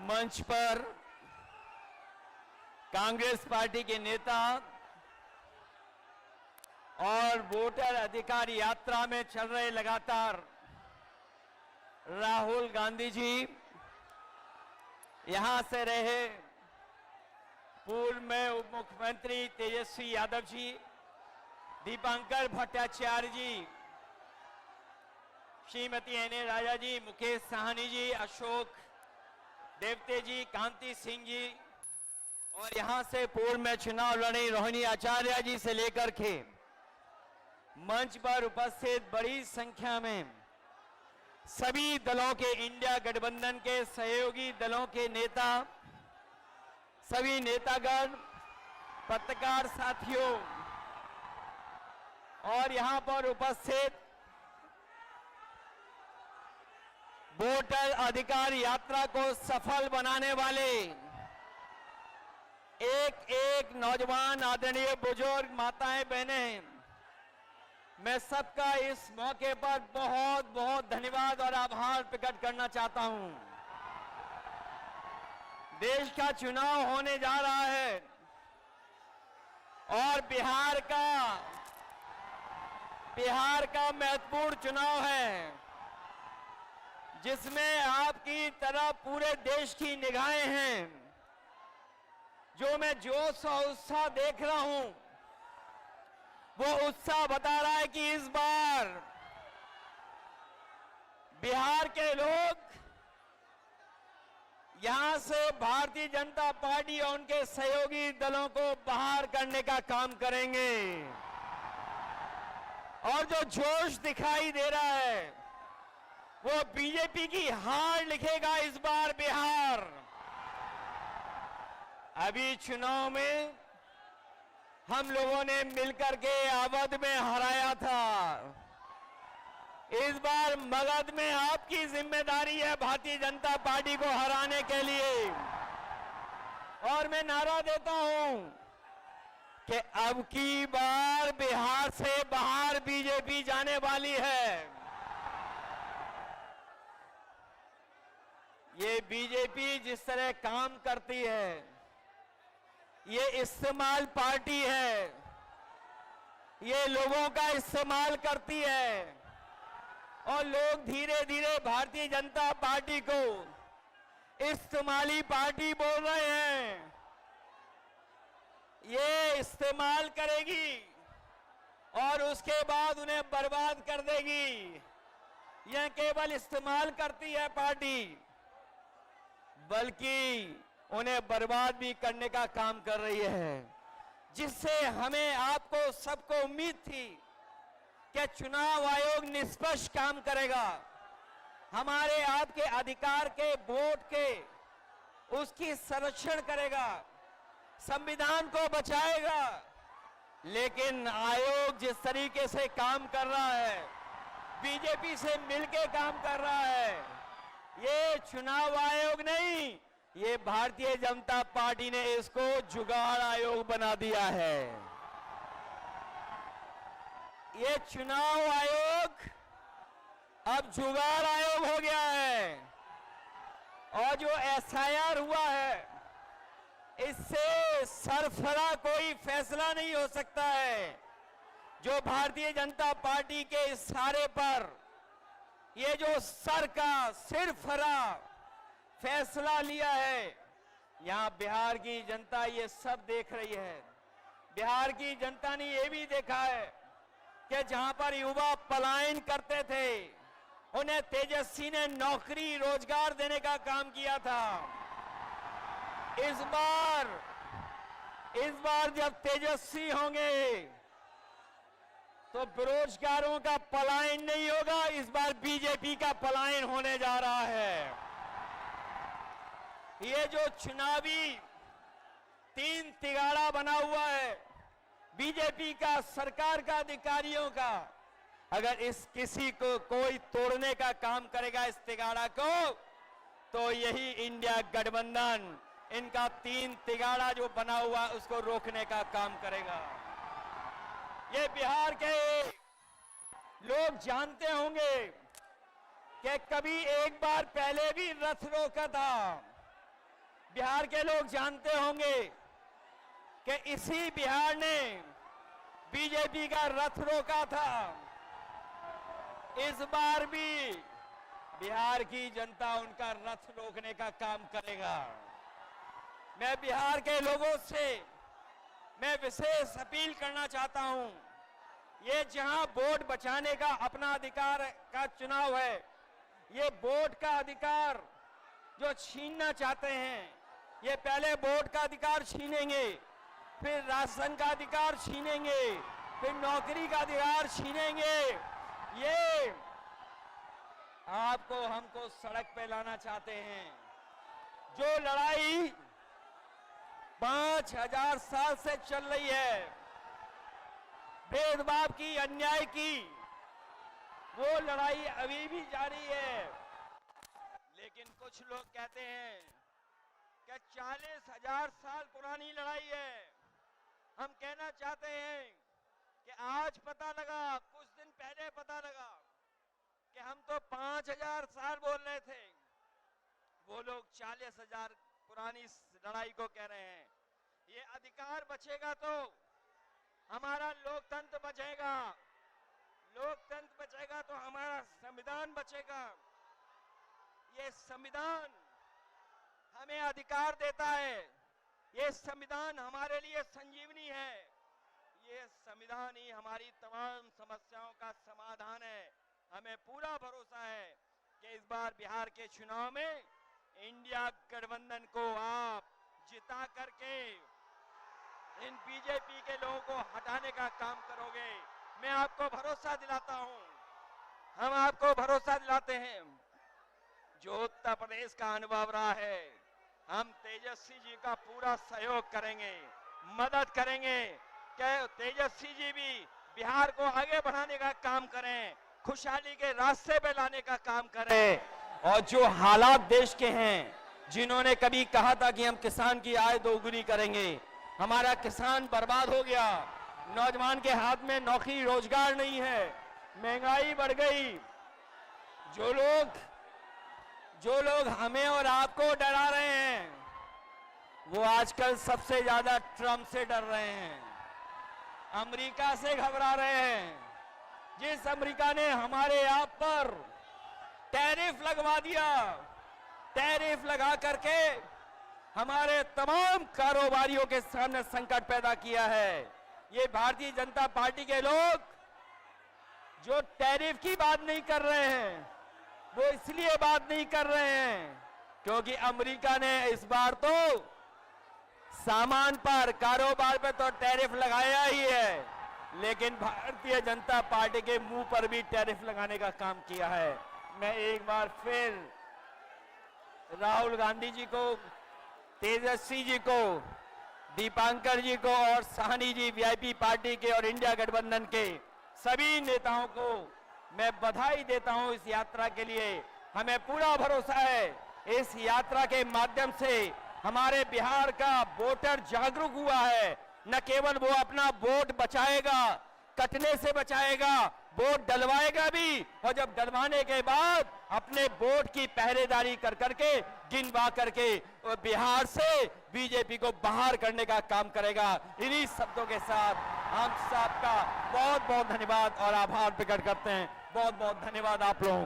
मंच पर कांग्रेस पार्टी के नेता और वोटर अधिकार यात्रा में चल रहे लगातार राहुल गांधी जी, यहां से रहे पूर्व में उप मुख्यमंत्री तेजस्वी यादव जी, दीपांकर भट्टाचार्य जी, श्रीमती एन राजा जी, मुकेश साहनी जी, अशोक देवते जी, कांति सिंह जी और यहां से पूर्व में चुनाव लड़ी रोहिणी आचार्य जी से लेकर के मंच पर उपस्थित बड़ी संख्या में सभी दलों के, इंडिया गठबंधन के सहयोगी दलों के नेता, सभी नेतागण, पत्रकार साथियों और यहां पर उपस्थित वोटर अधिकार यात्रा को सफल बनाने वाले एक एक नौजवान, आदरणीय बुजुर्ग, माताएं, बहनें, मैं सबका इस मौके पर बहुत बहुत धन्यवाद और आभार प्रकट करना चाहता हूं। देश का चुनाव होने जा रहा है और बिहार का महत्वपूर्ण चुनाव है, जिसमें आपकी तरह पूरे देश की निगाहें हैं। जो मैं जोश और उत्साह देख रहा हूं, वो उत्साह बता रहा है कि इस बार बिहार के लोग यहां से भारतीय जनता पार्टी और उनके सहयोगी दलों को बाहर करने का काम करेंगे। और जो जोश दिखाई दे रहा है वो बीजेपी की हार लिखेगा इस बार बिहार। अभी चुनाव में हम लोगों ने मिलकर के अवध में हराया था। इस बार मगध में आपकी जिम्मेदारी है भारतीय जनता पार्टी को हराने के लिए। और मैं नारा देता हूं कि अब की बार बिहार से बाहर बीजेपी जाने वाली है। ये बीजेपी जिस तरह काम करती है, ये इस्तेमाल पार्टी है, ये लोगों का इस्तेमाल करती है और लोग धीरे धीरे भारतीय जनता पार्टी को इस्तेमाली पार्टी बोल रहे हैं। ये इस्तेमाल करेगी और उसके बाद उन्हें बर्बाद कर देगी। यह केवल इस्तेमाल करती है पार्टी, बल्कि उन्हें बर्बाद भी करने का काम कर रही है, जिससे हमें, आपको, सबको उम्मीद थी कि चुनाव आयोग निष्पक्ष काम करेगा, हमारे आपके अधिकार के, वोट के, उसकी संरक्षण करेगा, संविधान को बचाएगा। लेकिन आयोग जिस तरीके से काम कर रहा है, बीजेपी से मिलकर काम कर रहा है, ये चुनाव आयोग नहीं, ये भारतीय जनता पार्टी ने इसको जुगाड़ आयोग बना दिया है। ये चुनाव आयोग अब जुगाड़ आयोग हो गया है। और जो एसआईआर हुआ है, इससे सरफरा कोई फैसला नहीं हो सकता है। जो भारतीय जनता पार्टी के इशारे पर ये जो सर का सिरफरा फैसला लिया है, यहां बिहार की जनता ये सब देख रही है। बिहार की जनता ने ये भी देखा है कि जहां पर युवा पलायन करते थे, उन्हें तेजस्वी ने नौकरी, रोजगार देने का काम किया था। इस बार जब तेजस्वी होंगे तो बेरोजगारों का पलायन नहीं होगा, इस बार बीजेपी का पलायन होने जा रहा है। ये जो चुनावी तीन तिगाड़ा बना हुआ है बीजेपी का, सरकार का, अधिकारियों का, अगर इस किसी को कोई तोड़ने का काम करेगा इस तिगाड़ा को, तो यही इंडिया गठबंधन इनका तीन तिगाड़ा जो बना हुआ उसको रोकने का काम करेगा। ये बिहार के लोग जानते होंगे कि कभी एक बार पहले भी रथ रोका था, बिहार के लोग जानते होंगे कि इसी बिहार ने बीजेपी का रथ रोका था। इस बार भी बिहार की जनता उनका रथ रोकने का काम करेगा। मैं बिहार के लोगों से मैं विशेष अपील करना चाहता हूं, ये जहां वोट बचाने का अपना अधिकार का चुनाव है, ये वोट का अधिकार जो छीनना चाहते हैं, ये पहले वोट का अधिकार छीनेंगे, फिर राशन का अधिकार छीनेंगे, फिर नौकरी का अधिकार छीनेंगे। ये आपको हमको सड़क पे लाना चाहते हैं। जो लड़ाई 5000 साल से चल रही है, भेदभाव की, अन्याय की, वो लड़ाई अभी भी जारी है। लेकिन कुछ लोग कहते हैं कि 40,000 साल पुरानी लड़ाई है। हम कहना चाहते हैं कि आज पता लगा, कुछ दिन पहले पता लगा कि हम तो 5000 साल बोल रहे थे, वो लोग 40,000 पुरानी लड़ाई को कह रहे हैं। ये अधिकार बचेगा तो हमारा लोकतंत्र बचेगा, लोकतंत्र बचेगा तो हमारा संविधान बचेगा। ये संविधान हमें अधिकार देता है, ये संविधान हमारे लिए संजीवनी है, ये संविधान ही हमारी तमाम समस्याओं का समाधान है। हमें पूरा भरोसा है कि इस बार बिहार के चुनाव में इंडिया गठबंधन को आप जिता करके इन बीजेपी के लोगों को हटाने का काम करोगे। मैं आपको भरोसा दिलाता हूं, हम आपको भरोसा दिलाते हैं। जो उत्तर प्रदेश का अनुभव रहा है, हम तेजस्वी जी का पूरा सहयोग करेंगे, मदद करेंगे कि तेजस्वी जी भी बिहार को आगे बढ़ाने का काम करें, खुशहाली के रास्ते पे लाने का काम करें। और जो हालात देश के हैं, जिन्होंने कभी कहा था कि हम किसान की आय दोगुनी करेंगे, हमारा किसान बर्बाद हो गया, नौजवान के हाथ में नौकरी रोजगार नहीं है, महंगाई बढ़ गई। जो लोग हमें और आपको डरा रहे हैं, वो आजकल सबसे ज्यादा ट्रंप से डर रहे हैं, अमेरिका से घबरा रहे हैं। जिस अमेरिका ने हमारे आप पर टैरिफ लगवा दिया, टैरिफ लगा करके हमारे तमाम कारोबारियों के सामने संकट पैदा किया है। ये भारतीय जनता पार्टी के लोग जो टैरिफ की बात नहीं कर रहे हैं, वो इसलिए बात नहीं कर रहे हैं क्योंकि अमेरिका ने इस बार तो सामान पर, कारोबार पर तो टैरिफ लगाया ही है, लेकिन भारतीय जनता पार्टी के मुंह पर भी टैरिफ लगाने का काम किया है। मैं एक बार फिर राहुल गांधी जी को, तेजस्वी जी को, दीपांकर जी को और साहनी जी वीआईपी पार्टी के और इंडिया गठबंधन के सभी नेताओं को मैं बधाई देता हूं इस यात्रा के लिए। हमें पूरा भरोसा है इस यात्रा के माध्यम से हमारे बिहार का वोटर जागरूक हुआ है। न केवल वो अपना वोट बचाएगा, कटने से बचाएगा, वोट डलवाएगा भी, और जब डलवाने के बाद अपने वोट की पहरेदारी कर करके, गिनवा करके बिहार से बीजेपी को बाहर करने का काम करेगा। इन्हीं शब्दों के साथ हम सबका बहुत बहुत धन्यवाद और आभार प्रकट करते हैं। बहुत बहुत धन्यवाद आप लोगों को।